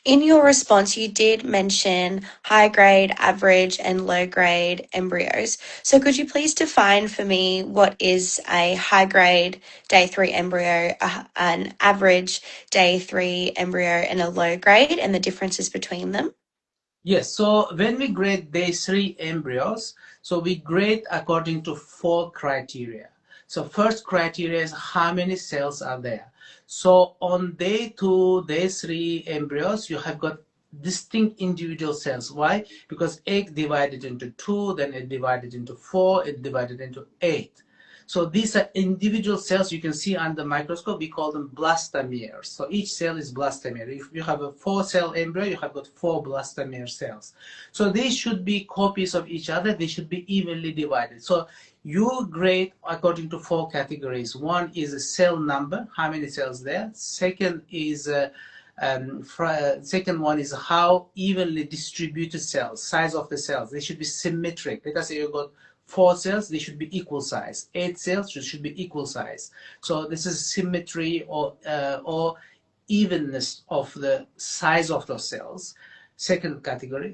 In your response, you did mention high grade, average, and low grade embryos. So, could you please define for me what is a high grade day three embryo, an average day three embryo, and a low grade, and the differences between them? Yes, so when we grade day three embryos, so we grade according to four criteria. So first criteria is how many cells are there. So on day two, day three embryos, you have got distinct individual cells. Why? Because egg divided into two, then it divided into four, it divided into eight. So these are individual cells you can see under the microscope. We call them blastomeres. So each cell is blastomere. If you have a 4-cell embryo, you have got 4 blastomere cells. So these should be copies of each other. They should be evenly divided. So you grade according to 4 categories. One is a cell number, how many cells there. Second is second one is how evenly distributed cells, size of the cells. They should be symmetric. Let us say you've got 4 cells, they should be equal size. 8 cells should be equal size. So this is symmetry or evenness of the size of those cells. Second category,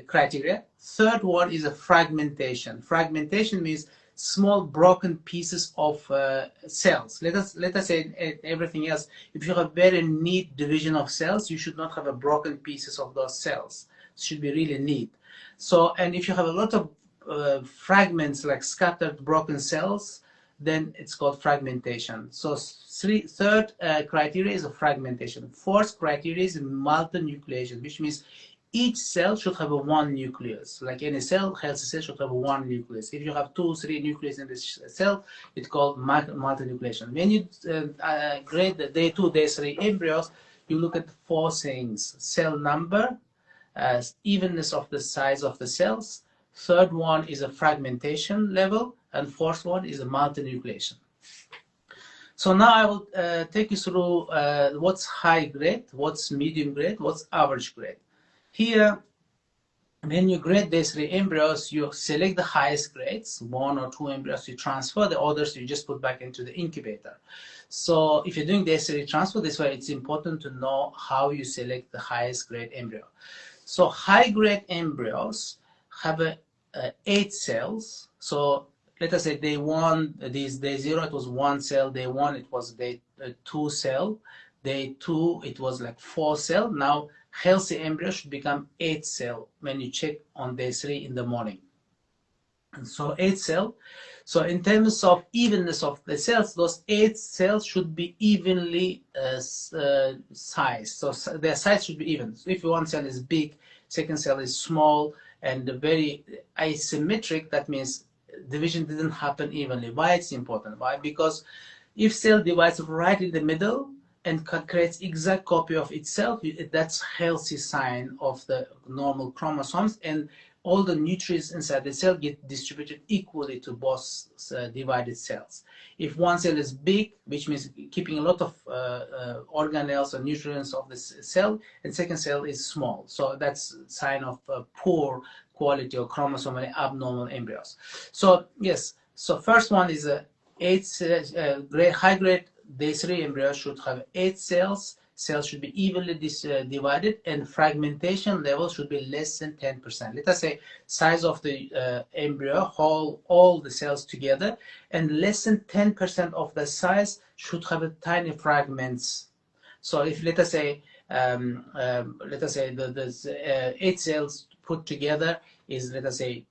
criteria. Third one is a fragmentation. Fragmentation means small broken pieces of cells. Let us say everything else. If you have very neat division of cells, you should not have a broken pieces of those cells. It should be really neat. So, and if you have a lot of fragments like scattered broken cells, then it's called fragmentation. So third criteria is a fragmentation. Fourth criteria is multinucleation, which means each cell should have a one nucleus. Like any cell, healthy cell should have one nucleus. If you have 2, 3 nucleus in this cell, it's called multinucleation. When you grade the day 2, day 3 embryos, you look at 4 things: cell number, evenness of the size of the cells. Third one is a fragmentation level, and fourth one is a multinucleation. So now I will take you through what's high grade, what's medium grade, what's average grade. Here, when you grade these 3 embryos, you select the highest grades, 1 or 2 embryos, you transfer, the others you just put back into the incubator. So if you're doing the S3 transfer, this way it's important to know how you select the highest grade embryo. So high-grade embryos have 8 cells. So let us say day 1, this day 0, it was 1 cell. Day 1, it was day 2 cell. Day 2, it was like 4 cell. Now, healthy embryo should become 8 cell when you check on day 3 in the morning. And so 8 cell. So in terms of evenness of the cells, those 8 cells should be evenly sized. So their size should be even. So if one cell is big, second cell is small, and very asymmetric, that means division didn't happen evenly. Why it's important? Why? Because if cell divides right in the middle and creates exact copy of itself, that's healthy sign of the normal chromosomes, and all the nutrients inside the cell get distributed equally to both divided cells. If one cell is big, which means keeping a lot of organelles or nutrients of the cell, and second cell is small, so that's a sign of poor quality or chromosomally abnormal embryos. So yes, so first one is a high grade day 3 embryo should have 8 cells. Cells should be evenly divided, and fragmentation level should be less than 10%. Let us say size of the embryo, all the cells together, and less than 10% of the size should have tiny fragments. So if let us say the 8 cells put together is, let us say,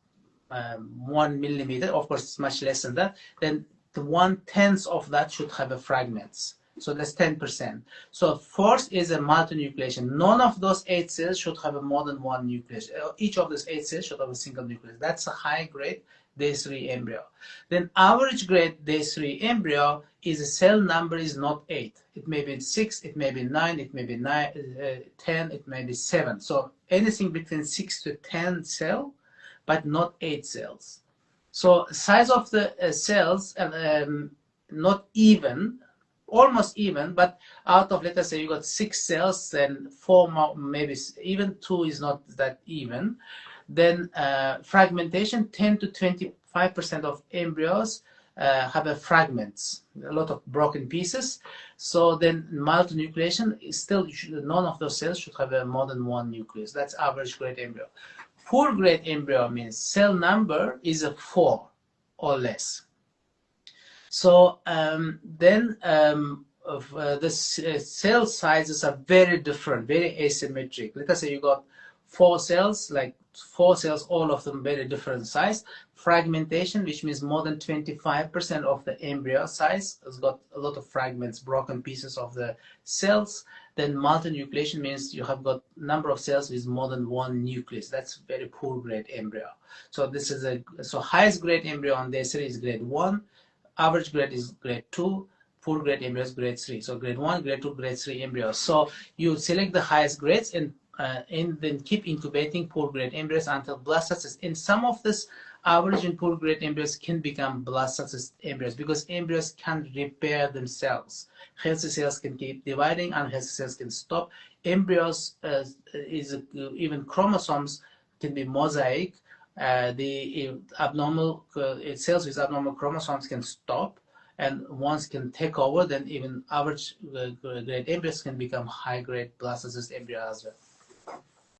1 millimeter. Of course, it's much less than that. Then the 1/10 of that should have a fragments. So that's 10%. So fourth is a multinucleation. None of those 8 cells should have a more than one nucleus. Each of those 8 cells should have a single nucleus. That's a high grade day 3 embryo. Then average grade day 3 embryo is a cell number is not 8. It may be 6, it may be 9, it may be 10, it may be 7. So anything between 6 to 10 cell, but not 8 cells. So size of the cells not even, almost even, but out of, let us say you got 6 cells, then 4 maybe even 2 is not that even. Then fragmentation, 10 to 25% of embryos have a fragments, a lot of broken pieces. So then multinucleation is still, none of those cells should have a more than one nucleus. That's average grade embryo. Poor grade embryo means cell number is a 4 or less. So then the cell sizes are very different, very asymmetric. Let us say you got 4 cells, like 4 cells, all of them very different size. Fragmentation, which means more than 25% of the embryo size has got a lot of fragments, broken pieces of the cells. Then multinucleation means you have got number of cells with more than one nucleus. That's very poor grade embryo. So this is highest grade embryo on day 3 is grade 1. Average grade is grade 2, poor grade embryo is grade 3. So grade 1, grade 2, grade 3 embryos. So you select the highest grades and then keep incubating poor grade embryos until blastocysts. In some of this, average and poor grade embryos can become blastocyst embryos because embryos can repair themselves. Healthy cells can keep dividing, unhealthy cells can stop. Embryos even chromosomes can be mosaic. The abnormal cells with abnormal chromosomes can stop, and once can take over, then even average grade embryos can become high grade blastocyst embryo as well.